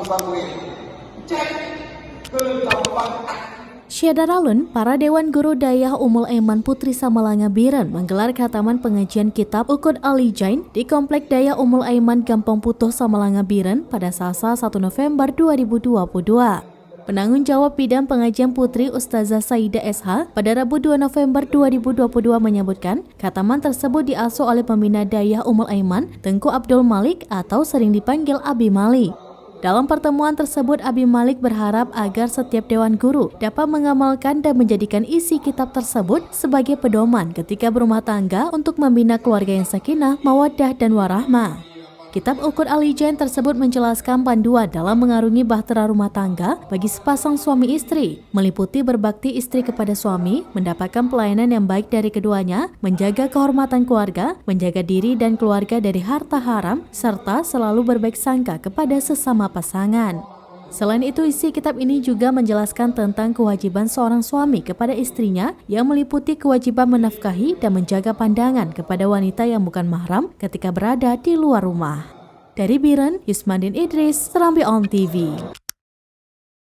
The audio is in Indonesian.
pesantren. Cek ke gampang. Syadaralun, para Dewan Guru Dayah Ummul Aiman Putri Samalanga Biren menggelar khataman pengajian kitab Uqud Alijain di Komplek Dayah Ummul Aiman Gampong Putuh Samalanga Biren pada Selasa 1 November 2022. Penanggung jawab bidang pengajian Putri Ustazah Saida SH pada Rabu 2 November 2022 menyebutkan khataman tersebut diasuh oleh pembina Dayah Ummul Aiman Tengku Abdul Malik atau sering dipanggil Abi Malik. Dalam pertemuan tersebut, Abi Malik berharap agar setiap Dewan Guru dapat mengamalkan dan menjadikan isi kitab tersebut sebagai pedoman ketika berumah tangga untuk membina keluarga yang sakinah, mawaddah, dan warahmah. Kitab Uqud Alijain tersebut menjelaskan panduan dalam mengarungi bahtera rumah tangga bagi sepasang suami istri, meliputi berbakti istri kepada suami, mendapatkan pelayanan yang baik dari keduanya, menjaga kehormatan keluarga, menjaga diri dan keluarga dari harta haram, serta selalu berbaik sangka kepada sesama pasangan. Selain itu, isi kitab ini juga menjelaskan tentang kewajiban seorang suami kepada istrinya yang meliputi kewajiban menafkahi dan menjaga pandangan kepada wanita yang bukan mahram ketika berada di luar rumah. Dari Biren, Yusmandin Idris, Serambi On TV.